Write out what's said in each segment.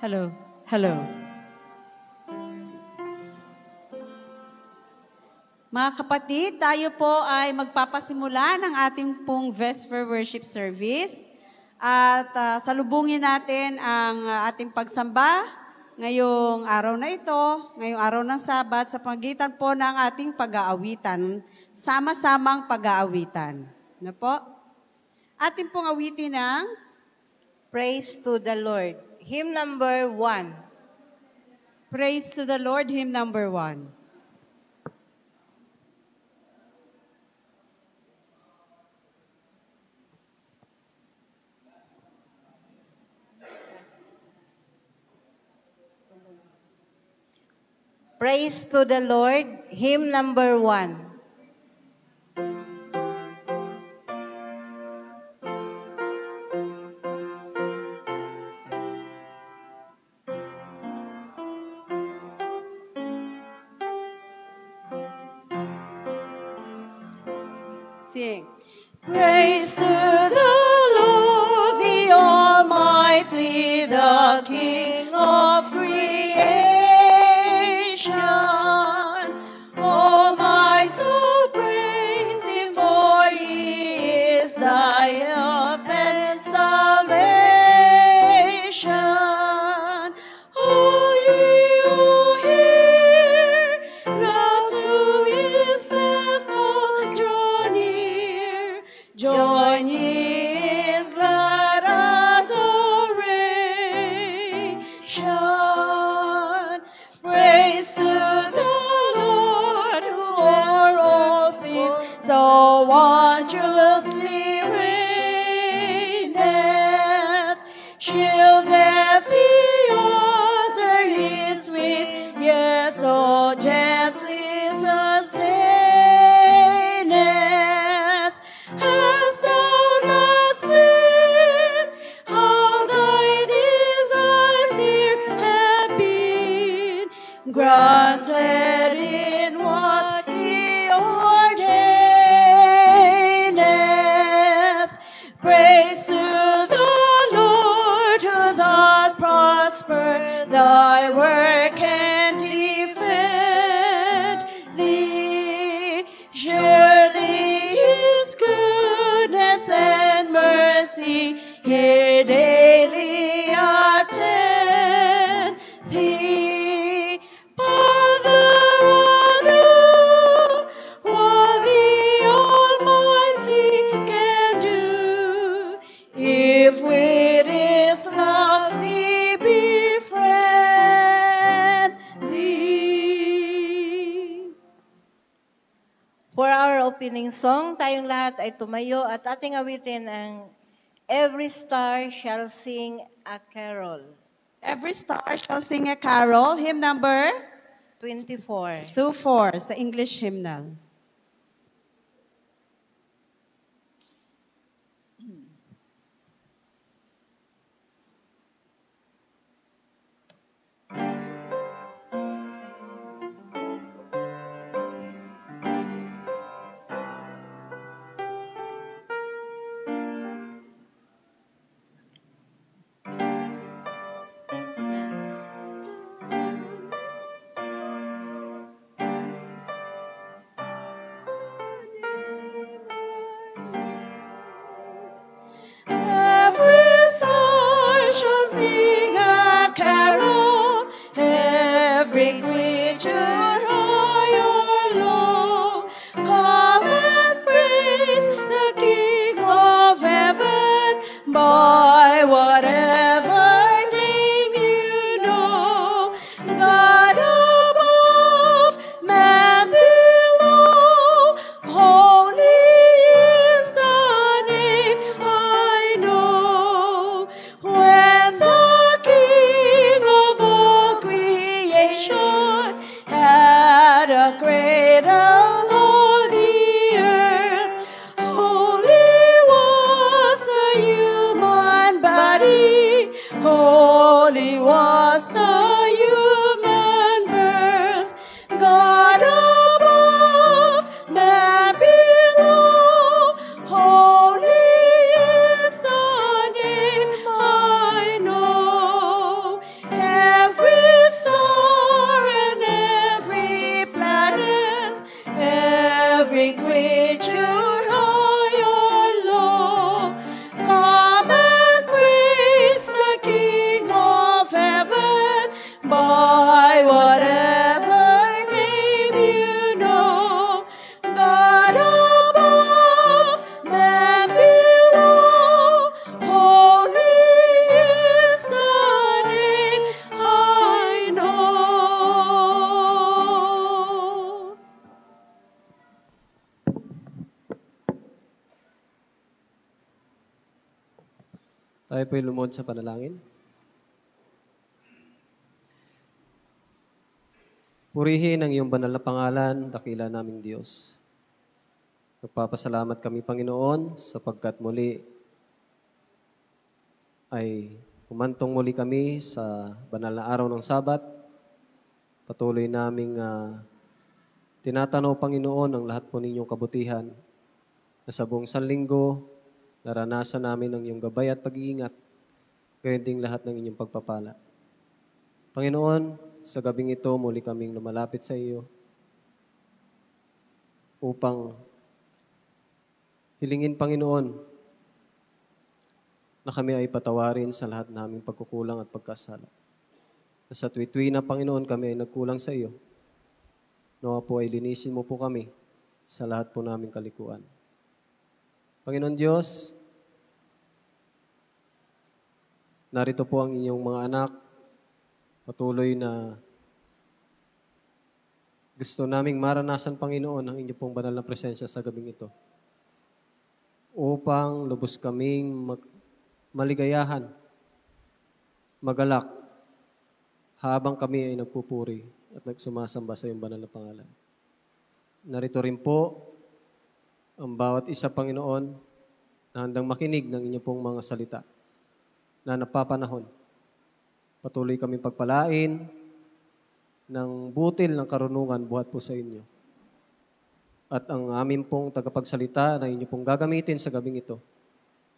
Hello. Hello. Mga kapatid, tayo po ay magpapasimula ng ating pong Vesper Worship Service. At salubungin natin ang ating pagsamba ngayong araw na ito, ngayong araw ng Sabat, sa pagitan po ng ating pag-aawitan, sama-samang pag-aawitan. Ano po? Ating pong awitin ng Praise to the Lord. Hymn number 1. Praise to the Lord, hymn number 1. Praise to the Lord, hymn number 1. Sing. Praise to the Lord, the Almighty, the King of creation. Oh, my soul, praise Him, for He is thy health and salvation. Oh, ye who hear, now to His temple draw near. Join ye in glad adoration. Praise to the Lord, who o'er all things so wondrously reigneth. Shieldeth the altar His wings, yes, so gently sustaineth. Hast thou not seen how thy desires here have been granted in what He ordaineth? Praise to the Lord, who doth prosper thy work and defend thee. Surely His goodness and mercy here daily attend thee. Father, know what the Almighty can do, if with His love He befriend thee. For our opening song, tayong lahat ay tumayo at ating awitin ang Every Star Shall Sing a Carol. Every star shall sing a carol, hymn number 24. 2-4 sa English hymnal. Every star shall sing a carol, every creature high or low. Come and praise the King of heaven by whatever name you know. God above, man below, holy is the name I know. When the King of all creation had a cradle on the earth, holy was the human Tayo po'y lumuhod sa panalangin. Purihin ang iyong banal na pangalan, dakila naming Diyos. Nagpapasalamat kami, Panginoon, sapagkat muli ay humantong muli kami sa banal na araw ng Sabat. Patuloy naming tinatanaw, Panginoon, ang lahat po ninyong kabutihan na sa buong sanlinggo, naranasan namin ang iyong gabay at pag-iingat, gayon ding lahat ng inyong pagpapala. Panginoon, sa gabing ito, muli kaming lumalapit sa iyo upang hilingin, Panginoon, na kami ay patawarin sa lahat naming pagkukulang at pagkasala. Sa tuwi-tuwi na, Panginoon, kami ay nagkulang sa iyo. Nawa po ay linisin mo po kami sa lahat po naming kalikuan. Panginoon Diyos, narito po ang inyong mga anak, patuloy na gusto naming maranasan, Panginoon, ang inyong pong banal na presensya sa gabing ito, upang lubos kaming maligayahan, magalak, habang kami ay nagpupuri at nagsumasamba sa iyong banal na pangalan. Narito rin po ang bawat isa, Panginoon, na handang makinig ng inyong pong mga salita na napapanahon. Patuloy kami pagpalain ng butil ng karunungan buhat po sa inyo. At ang amin pong tagapagsalita na inyo pong gagamitin sa gabing ito,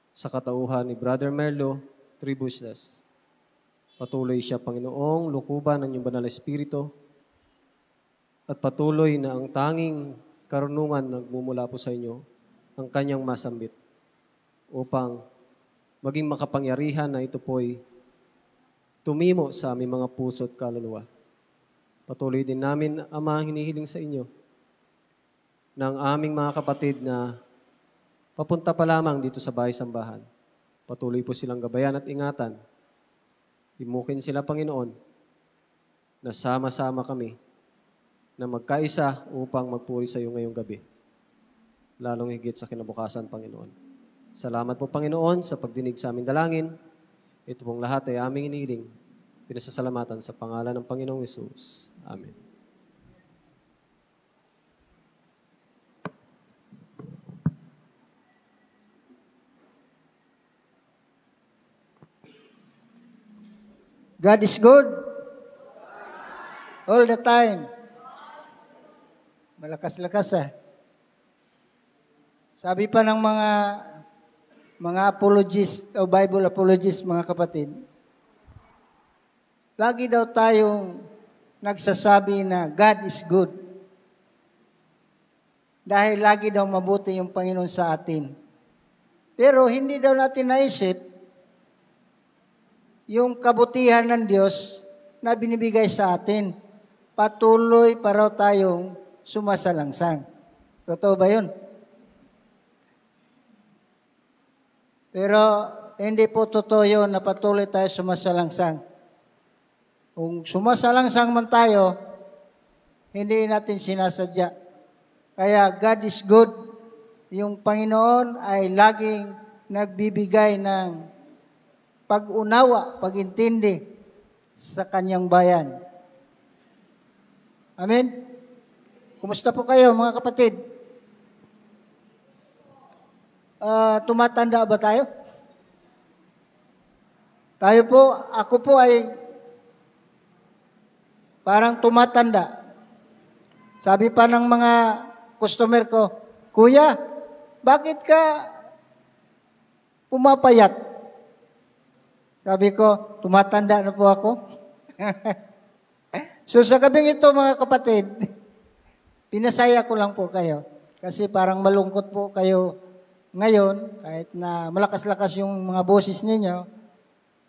sa katauhan ni Brother Merlo Tribusles. Patuloy siya, Panginoong, lukuban ng inyong banal na Espiritu, at patuloy na ang tanging karunungan nagmumula po sa inyo, ang kanyang masambit, upang maging makapangyarihan na ito po'y tumimo sa aming mga puso at kaluluwa. Patuloy din namin, Ama, hinihiling sa inyo ng aming mga kapatid na papunta pa lamang dito sa bahay-sambahan. Patuloy po silang gabayan at ingatan. Imukin sila, Panginoon, na sama-sama kami na magkaisa upang magpuri sa iyo ngayong gabi. Lalong higit sa kinabukasan, Panginoon. Salamat po, Panginoon, sa pagdinig sa aming dalangin. Ito pong lahat ay aming inihiling. Pinasasalamatan sa pangalan ng Panginoong Hesus. Amen. God is good all the time. Malakas-lakas Sabi pa ng mga apologists o Bible apologists, mga kapatid, lagi daw tayong nagsasabi na God is good. Dahil lagi daw mabuti yung Panginoon sa atin. Pero hindi daw natin naisip yung kabutihan ng Diyos na binibigay sa atin. Patuloy pa raw tayong sumasalangsang. Totoo ba yun? Pero hindi po totoo yun na patuloy tayo sumasalangsang. Kung sumasalangsang man tayo, hindi natin sinasadya. Kaya God is good. Yung Panginoon ay laging nagbibigay ng pag-unawa, pag-intindi sa kanyang bayan. Amen? Kumusta po kayo, mga kapatid? Tumatanda ba tayo? Tayo po, ako po ay parang tumatanda. Sabi pa ng mga customer ko, Kuya, bakit ka pumapayat? Sabi ko, tumatanda na po ako. So sa gabing ito, mga kapatid, pinasaya ko lang po kayo. Kasi parang malungkot po kayo ngayon, kahit na malakas-lakas yung mga boses ninyo,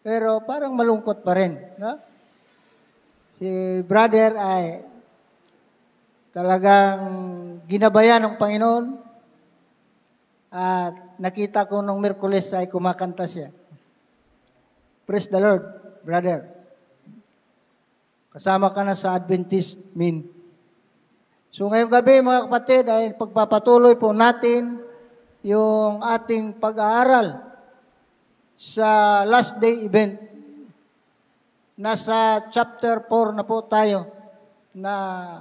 pero parang malungkot pa rin. No? Si brother ay talagang ginabayan ng Panginoon at nakita ko nung Miyerkules ay kumakanta siya. Praise the Lord, brother. Kasama ka na sa Adventist Min. So ngayong gabi, mga kapatid, ay pagpapatuloy po natin yung ating pag-aaral sa last day event. Nasa chapter 4 na po tayo na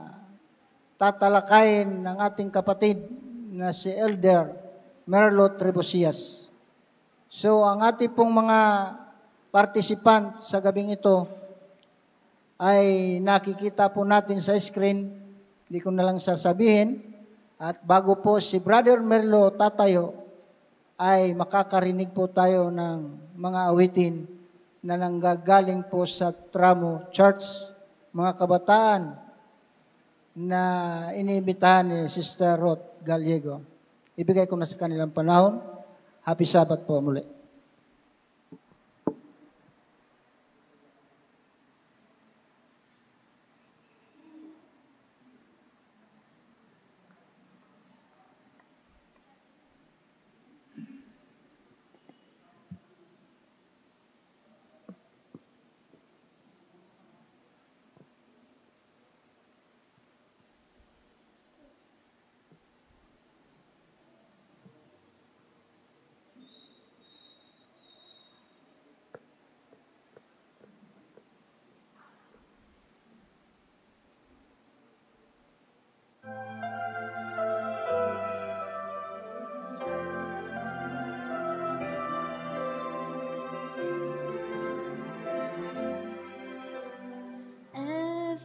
tatalakayin ng ating kapatid na si Elder Merlo Trebosias. So, ang ating pong mga participant sa gabing ito ay nakikita po natin sa screen. Hindi ko na lang sasabihin. At bago po si Brother Merlo tatayo, ay makakarinig po tayo ng mga awitin na nanggagaling po sa Tramo Church, mga kabataan na iniimbitahan ni Sister Ruth Gallego. Ibigay ko na sa kanilang panahon. Happy Sabbath po muli.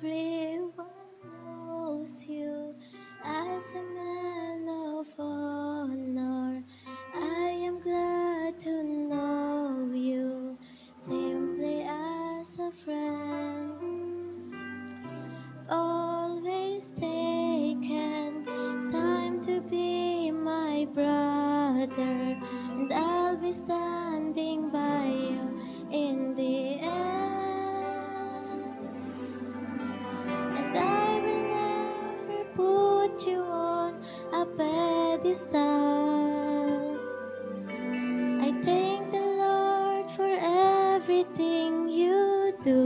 Everyone knows you as a man of honor. I am glad to know you simply as a friend. Always taken time to be my brother, and I'll be standing by you in the end. And I will never put you on a pedestal. I thank the Lord for everything you do.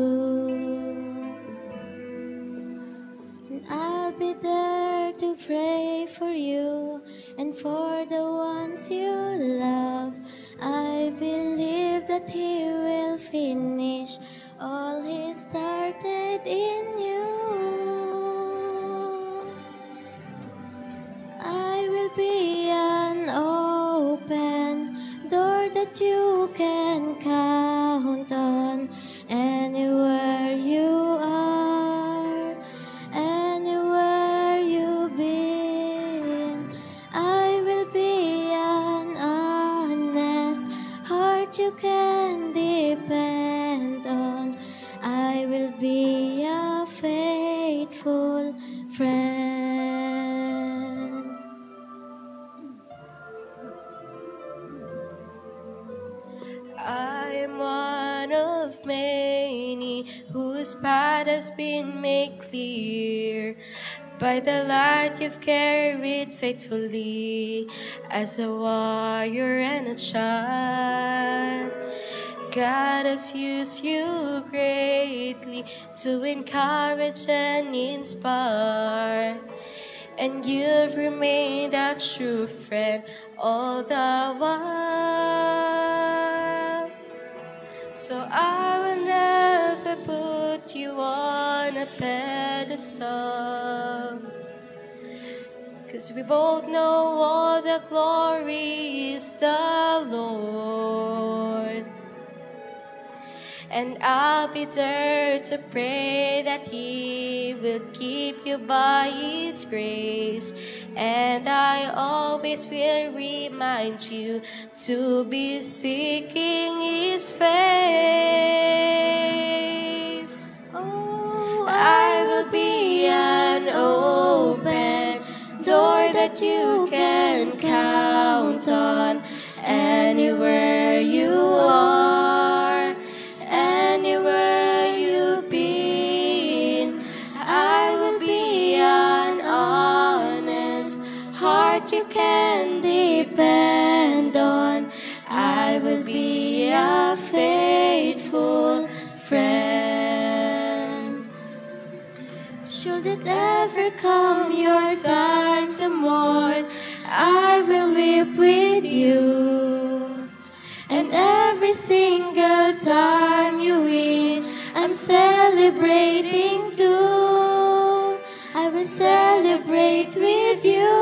And I'll be there to pray for you and for the ones you love. I believe that He will finish all He started in you. I will be an open door that you can count on. Anywhere you are, anywhere you've been, I will be an honest heart you can depend on. I will be a faithful friend. I am one of many whose path has been made clear by the light you've carried faithfully as a warrior and a child. God has used you greatly to encourage and inspire, and you've remained a true friend all the while. So I will never put you on a pedestal, 'cause we both know all the glory is the Lord. And I'll be there to pray that He will keep you by His grace. And I always will remind you to be seeking His face. Oh, I will be an open door that you can count on. Anywhere you are, anywhere you've been, I will be an honest heart you can depend on. I will be a faithful friend. Should it ever come your time to mourn, I will weep with you. And every single time you win, I'm celebrating too. I will celebrate with you.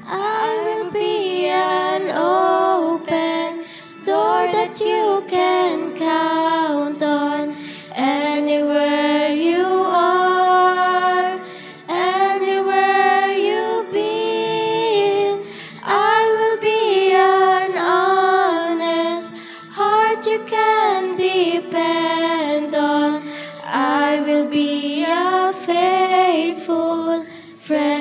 I will be an open door that you can count on. Anywhere you are, anywhere you've been, I will be an honest heart you can depend on. I will be a faithful friend.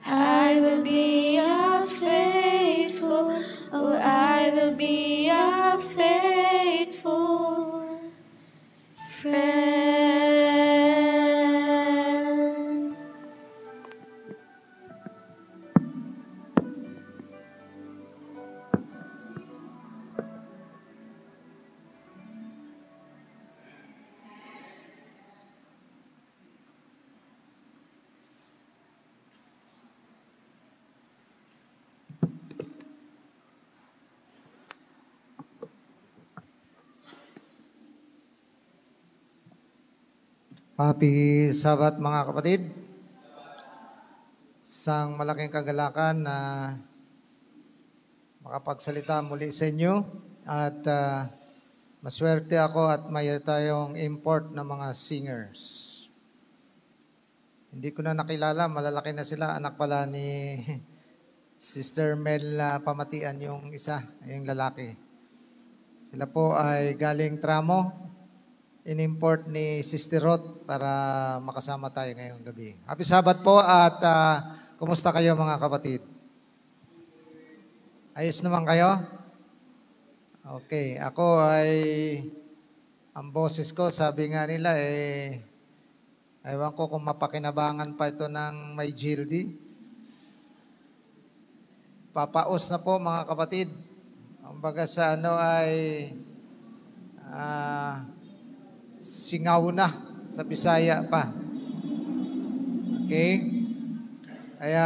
I will be a faithful, oh, I will be a faithful friend. Happy Sabat mga kapatid. Isang malaking kagalakan na makapagsalita muli sa inyo at maswerte ako at may tayong import na mga singers. Hindi ko na nakilala, malalaki na sila, anak pala ni Sister Mel Pamatian yung isa, yung lalaki. Sila po ay galing Tramo. In-import ni Sister Roth para makasama tayo ngayong gabi. Happy Sabat po at kumusta kayo mga kapatid? Ayos naman kayo? Okay, ako ay ang boses ko, sabi nga nila ewan ko kung mapakinabangan pa ito ng may GLD. Papaos na po mga kapatid. Ang baga sa ano ay singaw na sa Bisaya pa. Okay? Kaya,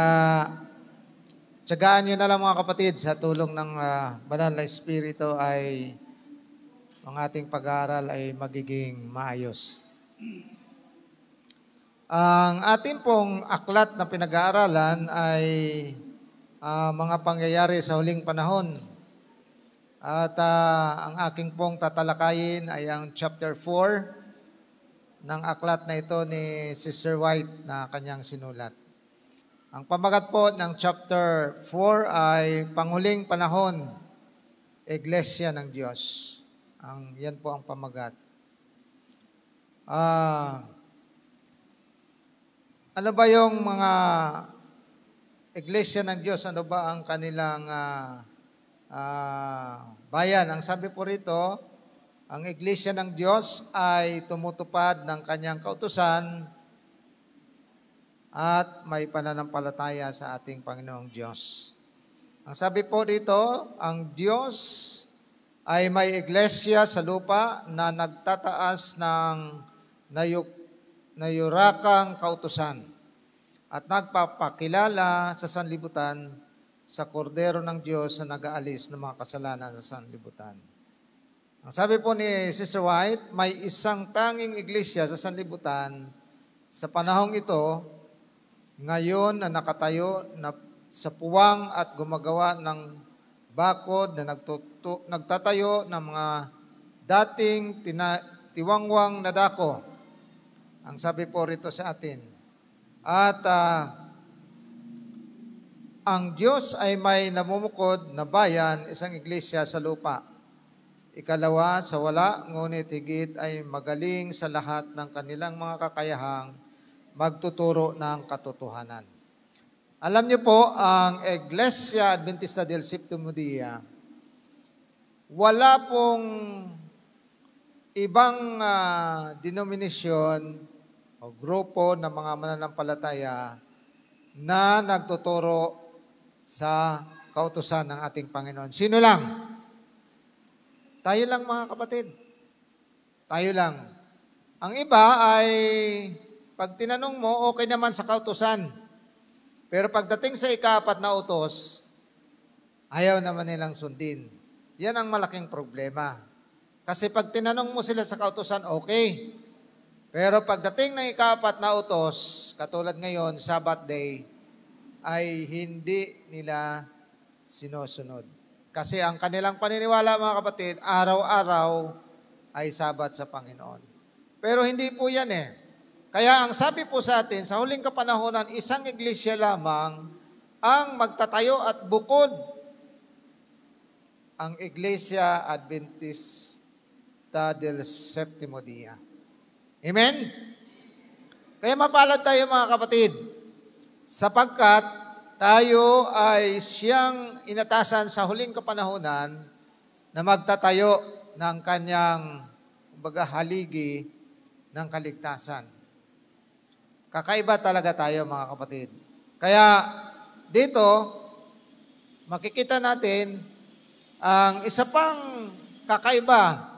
tiyagaan nyo na lang mga kapatid sa tulong ng Banal na Espiritu ay ang ating pag-aaral ay magiging maayos. Ang ating pong aklat na pinag-aaralan ay mga pangyayari sa huling panahon. At ang aking pong tatalakayin ay ang chapter 4 ng aklat na ito ni Sister White na kanyang sinulat. Ang pamagat po ng chapter 4 ay Panghuling Panahon, Iglesia ng Diyos. Yan po ang pamagat. Ano ba yung mga Iglesia ng Diyos? Ano ba ang kanilang bayan? Ang sabi po rito, ang Iglesia ng Diyos ay tumutupad ng kanyang kautusan at may pananampalataya sa ating Panginoong Diyos. Ang sabi po dito, ang Diyos ay may iglesia sa lupa na nagtataas ng nayurakang kautusan at nagpapakilala sa sanlibutan sa kordero ng Diyos na nag-aalis ng mga kasalanan sa sanlibutan. Ang sabi po ni Sister White, may isang tanging iglesia sa sanlibutan sa panahong ito, ngayon na nakatayo na sa puwang at gumagawa ng bakod na nagtatayo ng mga dating tiwangwang na dako. Ang sabi po rito sa atin. At ang Diyos ay may namumukod na bayan, isang iglesia sa lupa. Ikalawa, sa wala, ngunit higit ay magaling sa lahat ng kanilang mga kakayahang magtuturo ng katotohanan. Alam niyo po, ang Iglesia Adventista del Séptimo Día, wala pong ibang denominasyon o grupo ng mga mananampalataya na nagtuturo sa kautusan ng ating Panginoon. Sino lang? Tayo lang mga kapatid. Tayo lang. Ang iba ay, pag tinanong mo, okay naman sa kautusan. Pero pagdating sa ika-4 na utos, ayaw naman nilang sundin. Yan ang malaking problema. Kasi pag tinanong mo sila sa kautusan, okay. Pero pagdating ng ika-4 na utos, katulad ngayon, Sabbath day, ay hindi nila sinusunod. Kasi ang kanilang paniniwala, mga kapatid, araw-araw ay Sabat sa Panginoon. Pero hindi po yan eh. Kaya ang sabi po sa atin, sa huling kapanahonan, isang iglesia lamang ang magtatayo at bukod ang Iglesia Adventista del Septimo Dia. Amen? Kaya mapalad tayo, mga kapatid, sapagkat tayo ay siyang inatasan sa huling kapanahonan na magtatayo ng kanyang haligi ng kaligtasan. Kakaiba talaga tayo, mga kapatid. Kaya dito, makikita natin ang isa pang kakaiba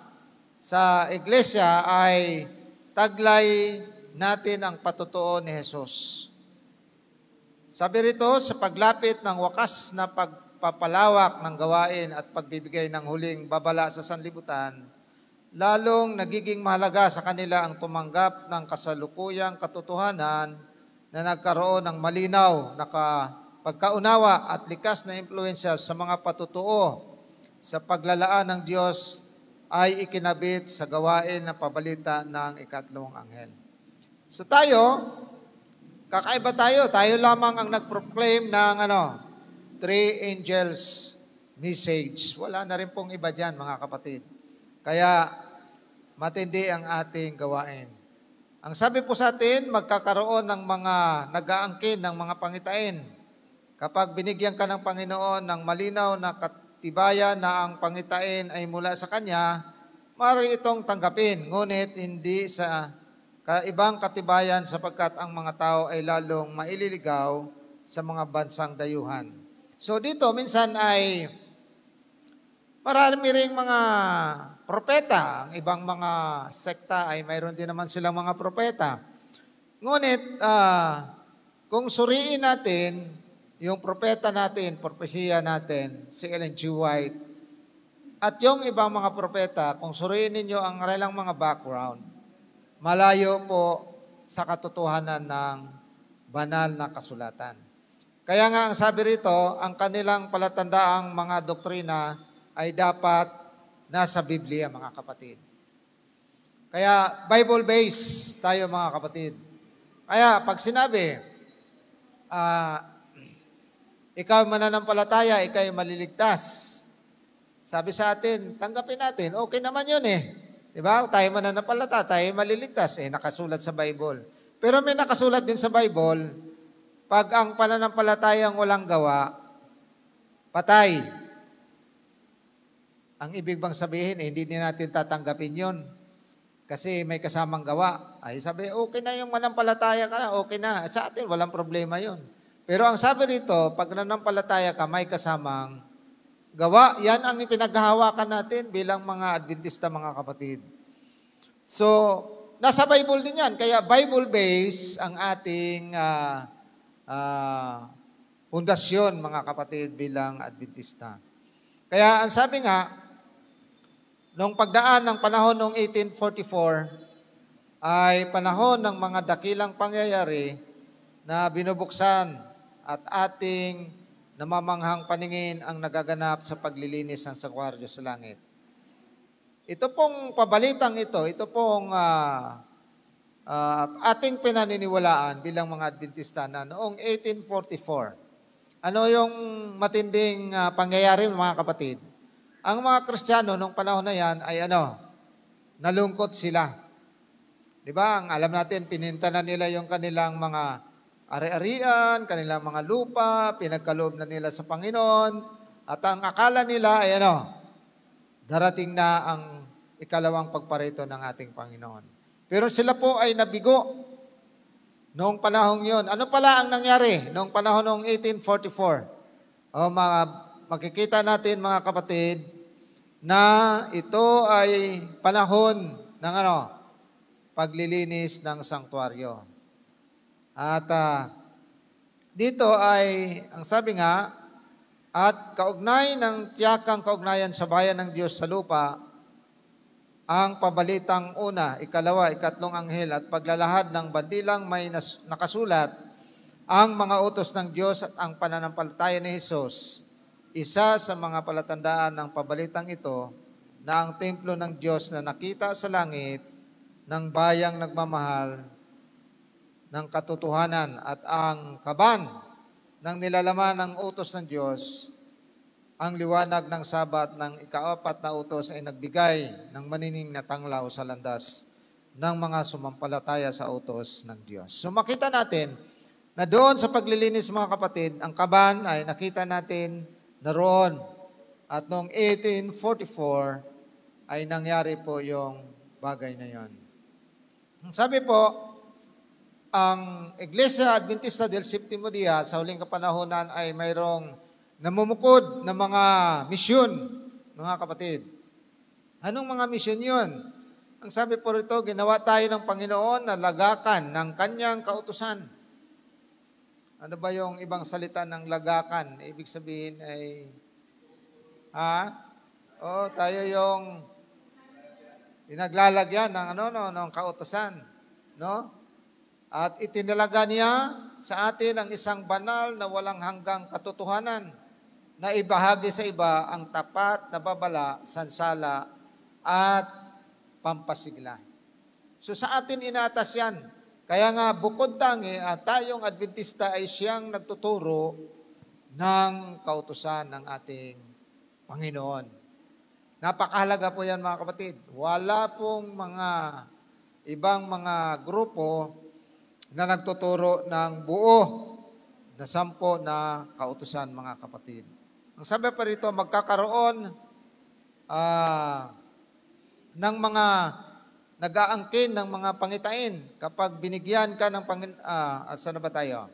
sa iglesia ay taglay natin ang patutuo ni Jesus. Sabi rito, sa paglapit ng wakas na pagpapalawak ng gawain at pagbibigay ng huling babala sa sanlibutan, lalong nagiging mahalaga sa kanila ang tumanggap ng kasalukuyang katotohanan na nagkaroon ng malinaw na pagkaunawa at likas na impluensya sa mga patutuo sa paglalaan ng Diyos ay ikinabit sa gawain na pabalita ng ikatlong anghel. So tayo, kakaiba tayo. Tayo lamang ang nag-proclaim ng 3 angels message. Wala na rin pong iba dyan, mga kapatid. Kaya matindi ang ating gawain. Ang sabi po sa atin, magkakaroon ng mga nag-aangkin ng mga pangitain. Kapag binigyan ka ng Panginoon ng malinaw na katibayan na ang pangitain ay mula sa Kanya, maaari itong tanggapin. Ngunit hindi sa ibang katibayan sapagkat ang mga tao ay lalong maililigaw sa mga bansang dayuhan. So dito, minsan ay marami ring mga propeta. Ang ibang mga sekta ay mayroon din naman silang mga propeta. Ngunit, kung suriin natin yung propeta natin, propesiya natin, si Ellen G. White, at yung ibang mga propeta, kung suriin ninyo ang kanilang mga background, malayo po sa katotohanan ng banal na kasulatan. Kaya nga ang sabi rito, ang kanilang palatandaang mga doktrina ay dapat nasa Biblia, mga kapatid. Kaya Bible-based tayo, mga kapatid. Kaya pag sinabi, ikaw mananampalataya, ikaw maliligtas. Sabi sa atin, tanggapin natin, okay naman yun eh. Diba? Tayo mananampalataya, tayo maliligtas. Nakasulat sa Bible. Pero may nakasulat din sa Bible, pag ang pananampalatayang walang gawa, patay. Ang ibig bang sabihin, hindi din natin tatanggapin yun. Kasi may kasamang gawa. Ay sabi, okay na yung manampalataya ka na, okay na. Sa atin, walang problema yun. Pero ang sabi rito, pag nanampalataya ka, may kasamang gawa. Yan ang ipinaghahawakan natin bilang mga Adventista, mga kapatid. So, nasa Bible din yan. Kaya Bible-based ang ating pundasyon, mga kapatid, bilang Adventista. Kaya ang sabi nga, noong pagdaan ng panahon noong 1844, ay panahon ng mga dakilang pangyayari na binubuksan at ating namamanghang paningin ang nagaganap sa paglilinis ng sanktuaryo sa langit. Ito pong pabalitang ito pong ating pinaniniwalaan bilang mga Adventista na noong 1844. Ano yung matinding pangyayari, mga kapatid? Ang mga Kristiyano noong panahon na yan ay nalungkot sila. Diba? Ang alam natin, pininta na nila yung kanilang mga ari-arian, kanilang mga lupa, pinagkaloob na nila sa Panginoon, at ang akala nila ay darating na ang ikalawang pagparito ng ating Panginoon. Pero sila po ay nabigo noong panahon yon. Ano pala ang nangyari noong panahon noong 1844? Makikita natin, mga kapatid, na ito ay panahon ng paglilinis ng sanktuaryo. At dito ay, ang sabi nga, At kaugnay ng tiyakang kaugnayan sa bayan ng Diyos sa lupa, ang pabalitang una, ikalawa, ikatlong anghel at paglalahad ng bandilang may nakasulat, ang mga utos ng Diyos at ang pananampalataya ni Jesus. Isa sa mga palatandaan ng pabalitang ito na ang templo ng Diyos na nakita sa langit ng bayang nagmamahal ng katotohanan at ang kaban ng nilalaman ng utos ng Diyos, ang liwanag ng sabat ng ika-4 na utos ay nagbigay ng manining na tanglaw sa landas ng mga sumampalataya sa utos ng Diyos. So makita natin na doon sa paglilinis mga kapatid, ang kaban ay nakita natin na roon. At noong 1844 ay nangyari po yung bagay na yon. Sabi po, ang Iglesia Adventista del Séptimo Día sa huling kapanahonan ay mayroong namumukod na mga misyon, mga kapatid. Anong mga misyon yun? Ang sabi po rito, ginawa tayo ng Panginoon na lagakan ng kanyang kautusan. Ano ba yung ibang salita ng lagakan? Ibig sabihin ay, tayo yung pinaglalagyan ng ng kautusan, no? At itinalaga niya sa atin ang isang banal na walang hanggang katotohanan na ibahagi sa iba ang tapat na babala, sansala, at pampasigla. So sa atin inaatas yan. Kaya nga bukod tangi at tayong Adventista ay siyang nagtuturo ng kautusan ng ating Panginoon. Napakahalaga po yan mga kapatid. Wala pong mga ibang mga grupo na nagtuturo ng buo na 10 na kautusan mga kapatid. Ang sabi pa rito, magkakaroon ng mga nag-aangkin ng mga pangitain kapag binigyan ka ng saan na ba tayo?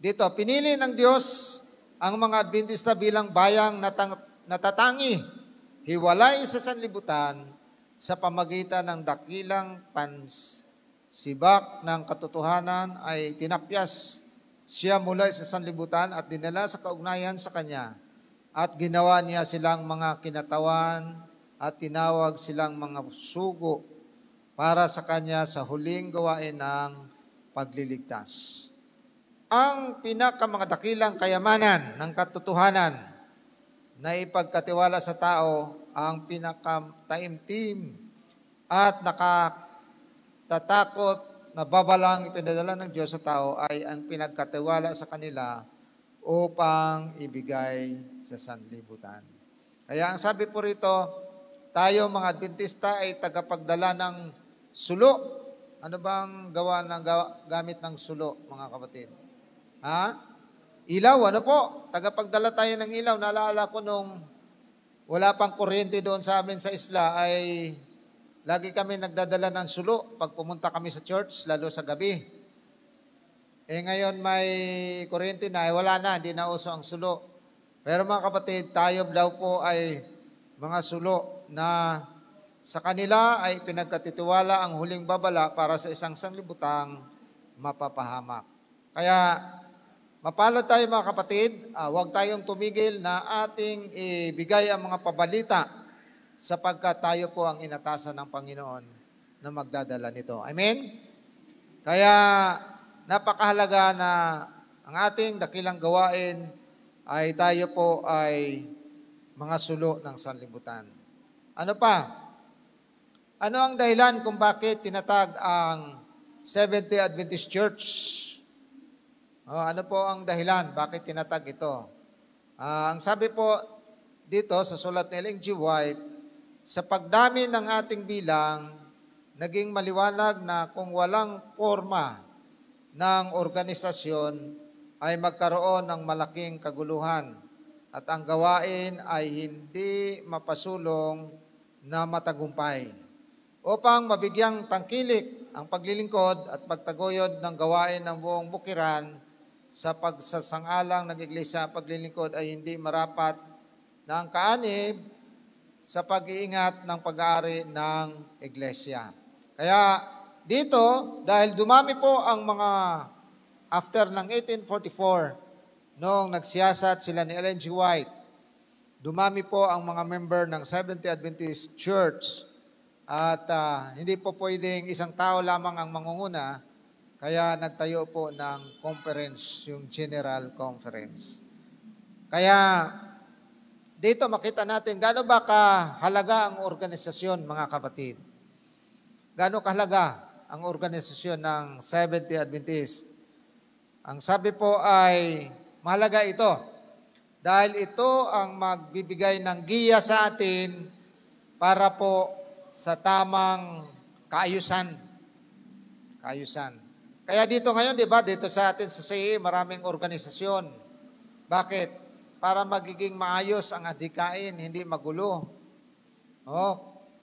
Dito, pinili ng Diyos ang mga Adventista bilang bayang natatangi, hiwalay sa sanlibutan sa pamagitan ng dakilang pansibak ng katotohanan ay tinapyas siya mula sa sanlibutan at dinala sa kaugnayan sa Kanya. At ginawa niya silang mga kinatawan at tinawag silang mga sugo para sa Kanya sa huling gawain ng pagliligtas. Ang mga dakilang kayamanan ng katotohanan na ipagkatiwala sa tao, ang pinakataimtim at nakatatakot na babalang ipinadala ng Diyos sa tao ay ang pinagkatiwala sa kanila upang ibigay sa sanlibutan. Kaya ang sabi po rito, tayo mga Adventista ay tagapagdala ng sulo. Ano bang gamit ng sulo, mga kapatid? Ilaw, ano po? Tagapagdala tayo ng ilaw. Naalala ko nung wala pang kuryente doon sa amin sa isla, ay lagi kami nagdadala ng sulo pag pumunta kami sa church, lalo sa gabi. Ngayon may kuryente na, wala na, hindi na uso ang sulo. Pero mga kapatid, tayo daw po ay mga sulo na sa kanila ay pinagkatitiwala ang huling babala para sa isang sanglibutang mapapahamak. Kaya mapalad tayo mga kapatid, huwag tayong tumigil na ating ibigay ang mga pabalita sapagkat tayo po ang inatasan ng Panginoon na magdadala nito. Amen? Kaya napakahalaga na ang ating dakilang gawain ay tayo po ay mga sulo ng sanlibutan. Ano pa? Ano ang dahilan kung bakit tinatag ang Seventh-day Adventist Church? Ano po ang dahilan? Bakit tinatag ito? Ang sabi po dito sa sulat ni Ellen G. White, sa pagdami ng ating bilang, naging maliwanag na kung walang forma ng organisasyon ay magkaroon ng malaking kaguluhan at ang gawain ay hindi mapasulong na matagumpay. Upang mabigyang tangkilik ang paglilingkod at pagtaguyod ng gawain ng buong bukiran sa pagsasangalang ng iglesia, paglilingkod ay hindi marapat na ang kaanib sa pag-iingat ng pag-aari ng iglesia. Kaya dito, dahil dumami po ang mga after ng 1844, noong nagsiyasat sila ni Ellen G. White, dumami po ang mga member ng Seventh-day Adventist Church at hindi po pwedeng isang tao lamang ang mangunguna, kaya nagtayo po ng conference, yung General Conference. Kaya dito makita natin gaano ba kahalaga ang organisasyon, mga kapatid. Gaano kahalaga ang organisasyon ng Seventh-day Adventist. Ang sabi po ay mahalaga ito dahil ito ang magbibigay ng giya sa atin para po sa tamang kaayusan. Kaayusan. Kaya dito ngayon, di ba, dito sa atin sa CE, maraming organisasyon. Bakit? Para magiging maayos ang adhikain, hindi magulo.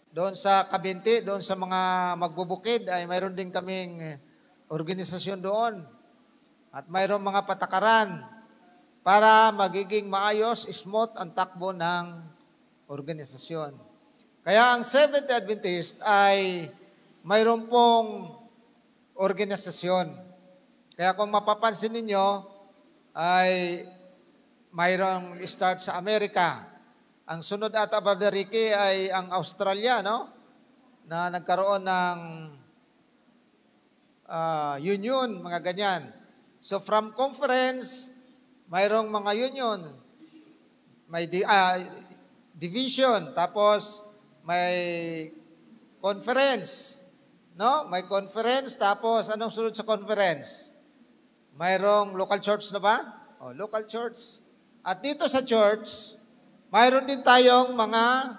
Doon sa Kabinti, doon sa mga magbubukid, ay mayroon din kaming organisasyon doon. At mayroon mga patakaran para magiging maayos, smooth ang takbo ng organisasyon. Kaya ang Seventh-day Adventist ay mayroon pong organisasyon. Kaya kung mapapansin ninyo, ay mayroong start sa Amerika. Ang sunod ata, Brother Ricky, ay ang Australia, no? Na nagkaroon ng union, mga ganyan. So from conference, mayroong mga union, may division, tapos may conference, no? May conference, tapos anong sunod sa conference? Mayroong local church na ba? Local church. At dito sa church, mayroon din tayong mga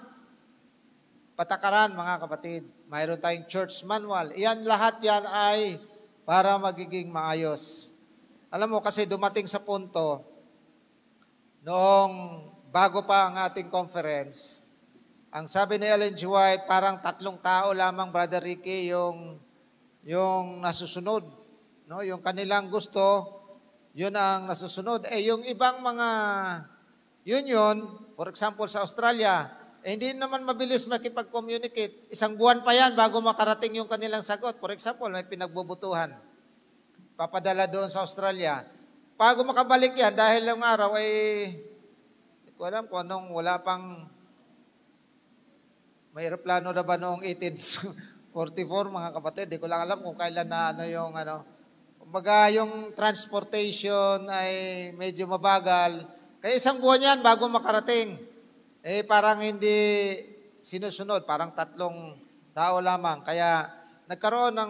patakaran, mga kapatid. Mayroon tayong church manual. Iyan, lahat yan ay para magiging maayos. Alam mo, kasi dumating sa punto, noong bago pa ang ating conference, ang sabi ni Ellen G. White, parang 3 tao lamang, Brother Ricky, yung nasusunod. No? Yung kanilang gusto, yun ang nasusunod. Yung ibang mga union, for example sa Australia, hindi naman mabilis makipag-communicate. 1 buwan pa yan bago makarating yung kanilang sagot. For example, may pinagbubutuhan. Papadala doon sa Australia. Bago makabalik yan, dahil lang araw hindi ko alam kung anong wala pang may aeroplano na ba noong 1844, mga kapatid. Di ko lang alam kung kailan na kumbaga yung transportation ay medyo mabagal. Kaya 1 buwan yan bago makarating. Parang hindi sinusunod. Parang 3 tao lamang. Kaya nagkaroon ng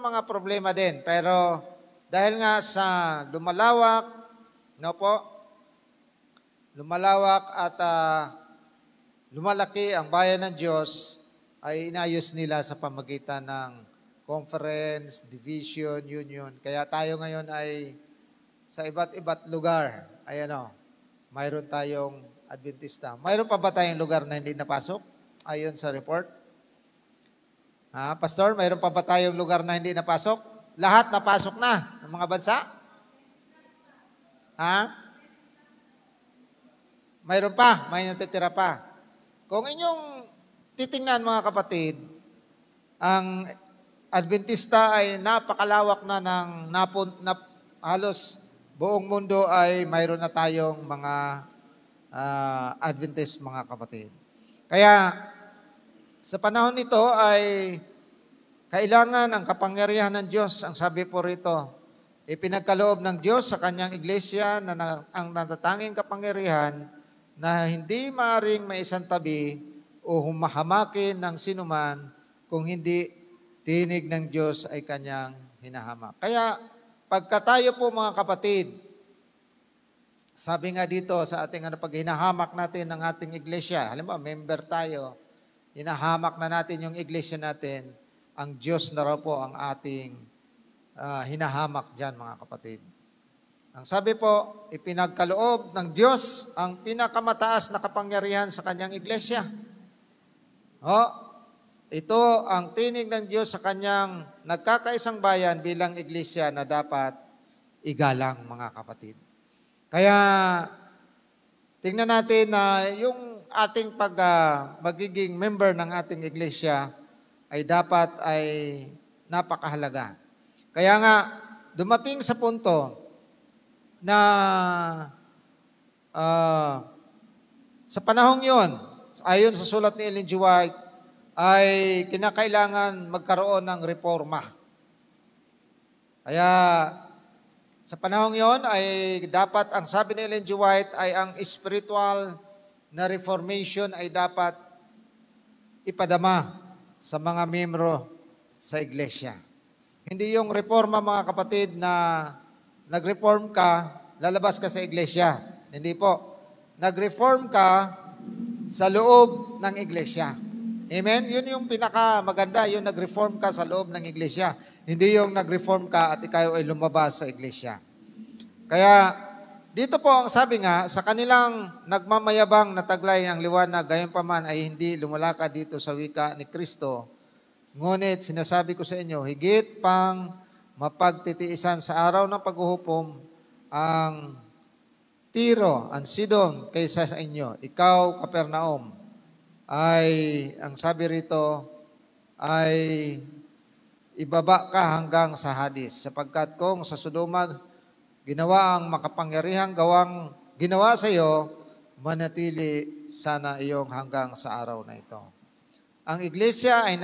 mga problema din. Pero dahil nga sa lumalawak at lumalaki ang bayan ng Diyos, ay inayos nila sa pamagitan ng conference, division, union. Kaya tayo ngayon ay sa iba't lugar, mayroon tayong Adventista. Mayroon pa ba tayong lugar na hindi napasok? Ayon sa report. Pastor, mayroon pa ba tayong lugar na hindi napasok? Lahat napasok na ng mga bansa? Mayroon pa, may natitira pa. Kung inyong titingnan, mga kapatid, ang Adventista ay napakalawak na ng halos buong mundo ay mayroon na tayong mga Adventist, mga kapatid. Kaya sa panahon nito ay kailangan ang kapangyarihan ng Diyos. Ang sabi po rito, ipinagkaloob ng Diyos sa kanyang iglesia na ang natatanging kapangyarihan na hindi maaring maisantabi o humahamakin ng sinuman kung hindi tinig ng Diyos ay kanyang hinahamak. Kaya, pagka tayo po, mga kapatid, sabi nga dito sa ating pag hinahamak natin ng ating iglesia, halimbawa, member tayo, hinahamak na natin yung iglesia natin, ang Diyos na raw po ang ating hinahamak dyan, mga kapatid. Ang sabi po, ipinagkaloob ng Diyos ang pinakamataas na kapangyarihan sa kanyang iglesia. Ito ang tinig ng Diyos sa kanyang nagkakaisang bayan bilang iglesia na dapat igalang, mga kapatid. Kaya, tingnan natin na yung ating magiging member ng ating iglesia ay dapat ay napakahalaga. Kaya nga, dumating sa punto na sa panahong yon, ayon sa sulat ni Ellen G. White, ay kinakailangan magkaroon ng reforma. Kaya sa panahong yon ay dapat, ang sabi ni Ellen G. White, ay ang spiritual na reformation ay dapat ipadama sa mga miyembro sa iglesia. Hindi yung reforma, mga kapatid, na nag-reform ka, lalabas ka sa iglesia. Hindi po. Nag-reform ka sa loob ng iglesia. Amen? Yun yung pinakamaganda, yung nag-reform ka sa loob ng iglesia. Hindi yung nag-reform ka at ikaw ay lumabas sa iglesia. Kaya, dito po ang sabi nga, sa kanilang nagmamayabang na taglay ng liwanag, gayon pa man ay hindi lumalakad dito sa wika ni Kristo. Ngunit, sinasabi ko sa inyo, higit pang mapagtitiisan sa araw ng paghuhukom ang Tiro, ang Sidon kaysa sa inyo. Ikaw, Capernaum, ay, ang sabi rito, ay ibaba ka hanggang sa Hadis. Sapagkat kung sa Sodoma, ginawa ang makapangyarihang gawang ginawa sa iyo, manatili sana iyong hanggang sa araw na ito. Ang iglesia ay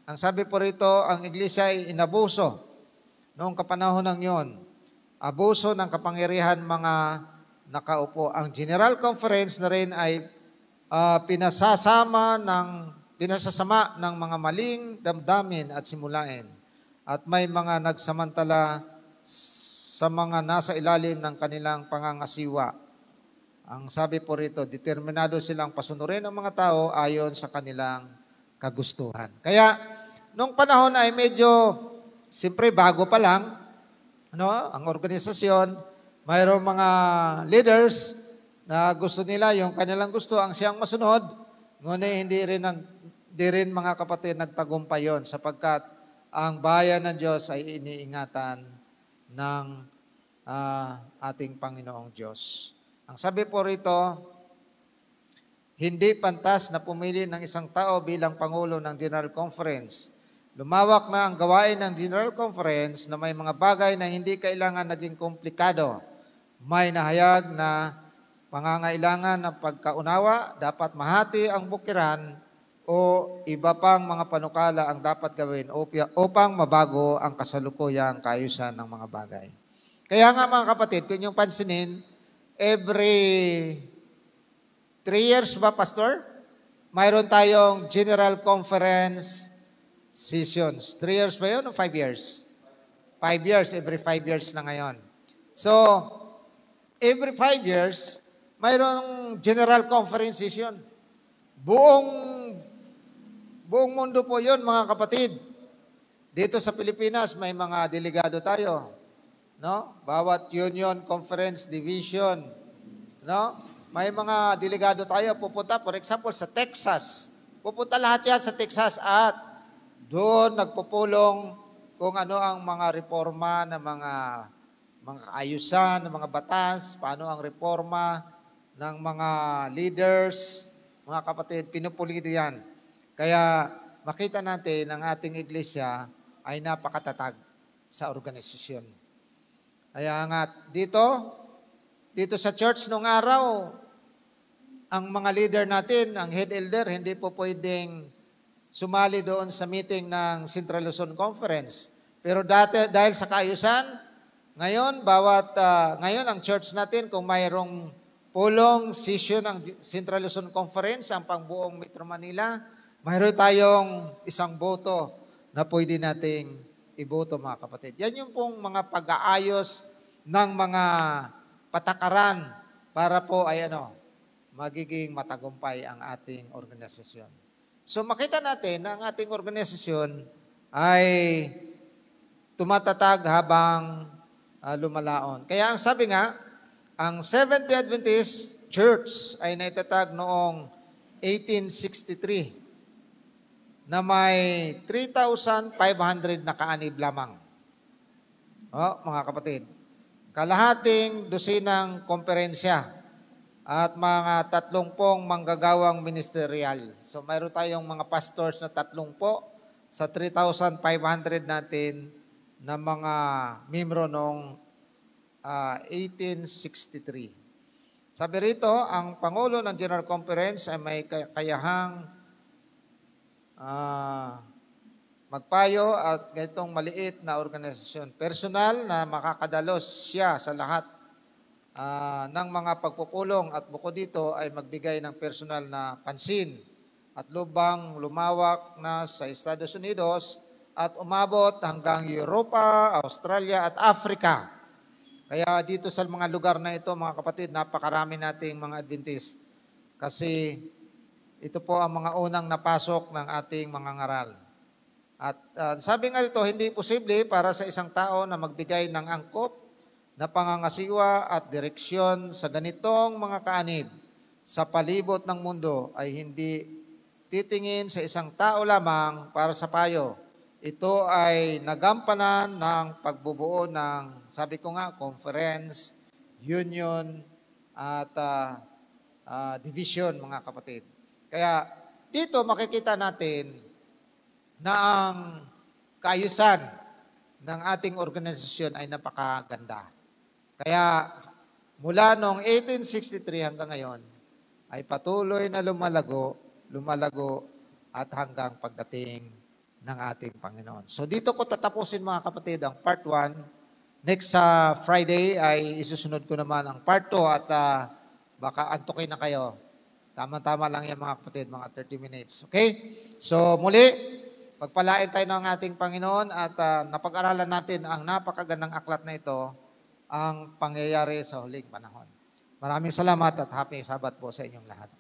ang sabi po rito, ang iglesia ay inabuso noong kapanahon ng yon. Abuso ng kapangyarihan mga nakaupo. Ang General Conference na rin ay pinasasama ng mga maling damdamin at simulain. At may mga nagsamantala sa mga nasa ilalim ng kanilang pangangasiwa. Ang sabi po rito, determinado silang pasunurin ang mga tao ayon sa kanilang kagustuhan. Kaya, nung panahon ay medyo, siyempre bago pa lang, ang organisasyon, mayroong mga leaders na gusto nila, yung kanilang gusto, ang siyang masunod, ngunit hindi rin mga kapatid nagtagumpay yon sapagkat ang bayan ng Diyos ay iniingatan ng ating Panginoong Diyos. Ang sabi po rito, hindi pantas na pumili ng isang tao bilang Pangulo ng General Conference. Lumawak na ang gawain ng General Conference na may mga bagay na hindi kailangan naging komplikado. May nahayag na pangangailangan ng pagkaunawa, dapat mahati ang bukiran o iba pang mga panukala ang dapat gawin upang mabago ang kasalukuyang kaayusan ng mga bagay. Kaya nga mga kapatid, kung yung pansinin, every 3 years ba, Pastor? Mayroon tayong General Conference sessions. 3 years ba yun o 5 years? 5 years, every 5 years na ngayon. So, every 5 years, mayroong General Conference session. Buong mundo po yun, mga kapatid. Dito sa Pilipinas, may mga delegado tayo. No? Bawat union, conference, division. No? May mga delegado tayo pupunta, for example, sa Texas. Pupunta lahat yan sa Texas at doon nagpupulong kung ano ang mga reforma ng mga ayusan, ng mga batas, paano ang reforma ng mga leaders, mga kapatid, pinupulido yan. Kaya makita natin ang ating iglesia ay napakatatag sa organisasyon. Kaya nga dito sa church nung araw, ang mga leader natin, ang head elder, hindi po pwedeng sumali doon sa meeting ng Central Luzon Conference. Pero dahil sa kaayusan, ngayon ang church natin, kung mayroong pulong session ng Central Luzon Conference, ang pangbuong Metro Manila, mayroon tayong isang boto na pwede nating iboto, mga kapatid. Yan yung pong mga pag-aayos ng mga patakaran para po ay magiging matagumpay ang ating organisasyon. So makita natin na ang ating organisasyon ay tumatatag habang lumalaon. Kaya ang sabi nga, ang Seventh-day Adventist Church ay naitatag noong 1863 na may 3,500 na kaanib lamang. Mga kapatid, kalahating dosinang komperensya at mga 30 manggagawang ministerial. So mayroon tayong mga pastors na 30 sa 3,500 natin na mga membro ng 1863. Sabi rito, ang Pangulo ng General Conference ay may kayahang magpayo at ganitong maliit na organisasyon. Personal na makakadalos siya sa lahat ng mga pagpupulong at bukod dito ay magbigay ng personal na pansin at lubang lumawak na sa Estados Unidos at umabot hanggang Europa, Australia at Africa. Kaya dito sa mga lugar na ito, mga kapatid, napakarami nating mga Adventist. Kasi ito po ang mga unang napasok ng ating mga ngaral. At sabi nga rito, hindi posible para sa isang tao na magbigay ng angkop na pangangasiwa at direksyon sa ganitong mga kaanib sa palibot ng mundo ay hindi titingin sa isang tao lamang para sa payo. Ito ay nagampanan ng pagbubuo ng, sabi ko nga, conference, union, at division, mga kapatid. Kaya dito makikita natin na ang kaayusan ng ating organisasyon ay napakaganda. Kaya mula noong 1863 hanggang ngayon, ay patuloy na lumalago at hanggang pagdating ng ating Panginoon. So dito ko tatapusin, mga kapatid, ang part 1. Next Friday ay isusunod ko naman ang part 2 at baka antukin na kayo. Tama-tama lang yan, mga kapatid, mga 30 minutes. Okay? So muli, pagpalain tayo ng ating Panginoon at napag-aralan natin ang napakagandang aklat na ito, ang pangyayari sa huling panahon. Maraming salamat at happy Sabat po sa inyong lahat.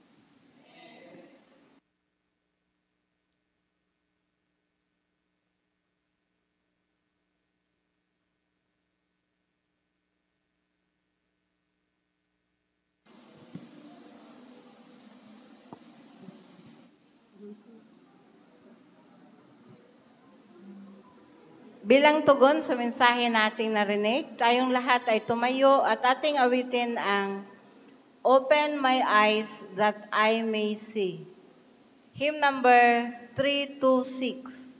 Bilang tugon sa mensahe nating narinig, tayong lahat ay tumayo at ating awitin ang Open My Eyes That I May See. Hymn number 326.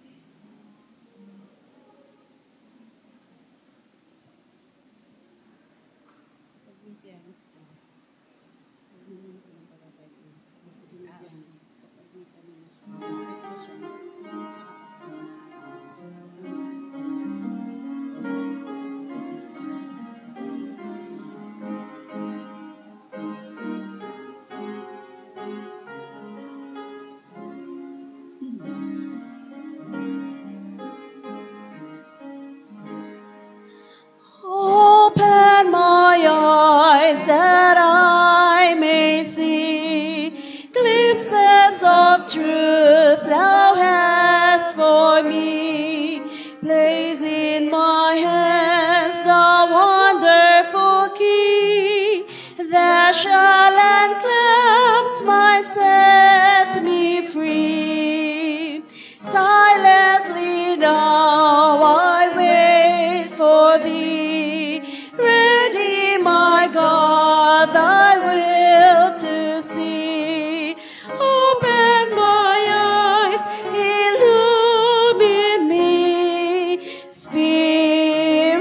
Open my eyes that I may see glimpses of truth thou hast for me. Place in my hands the wonderful key that shall unclasp my set me free. Silently now I wait for thee, ready, my God, thy will to see. Open my eyes, illumine me, Spirit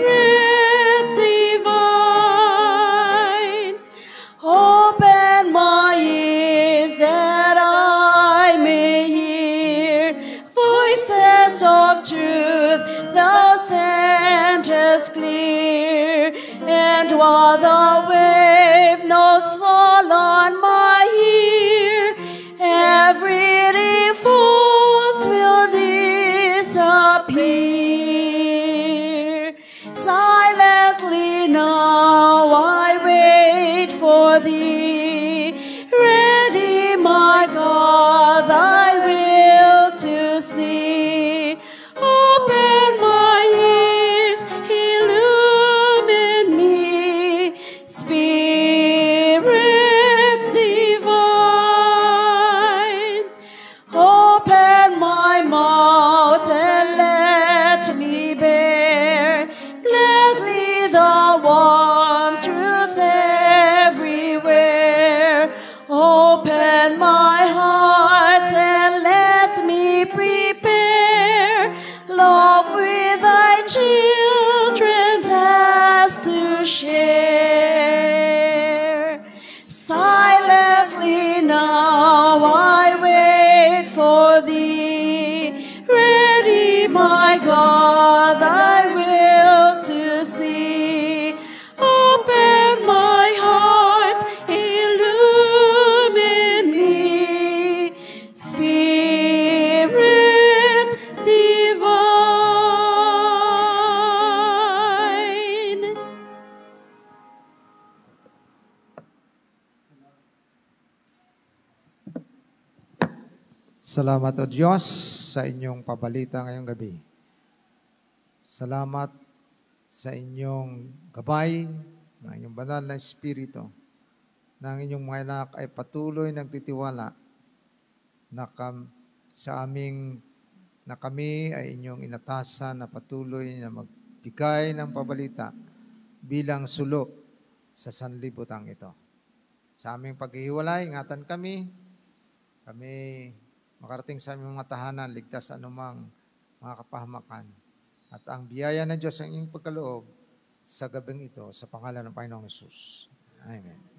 divine. Open my ears that I may hear voices of truth thou sendest clear, and while the wave not Salamat o Diyos sa inyong pabalita ngayong gabi. Salamat sa inyong gabay ng inyong banal na Espiritu na ang inyong mga anak ay patuloy nagtitiwala na kami ay inyong inatasan na patuloy na magbigay ng pabalita bilang sulok sa sanlibutan ito. Sa aming paghihiwalay, ingatan kami makarating sa aming mga tahanan, ligtas sa anumang mga kapahamakan. At ang biyaya ng Diyos ang inyong pagkaloob sa gabing ito, sa pangalan ng Panginoong Hesus. Amen.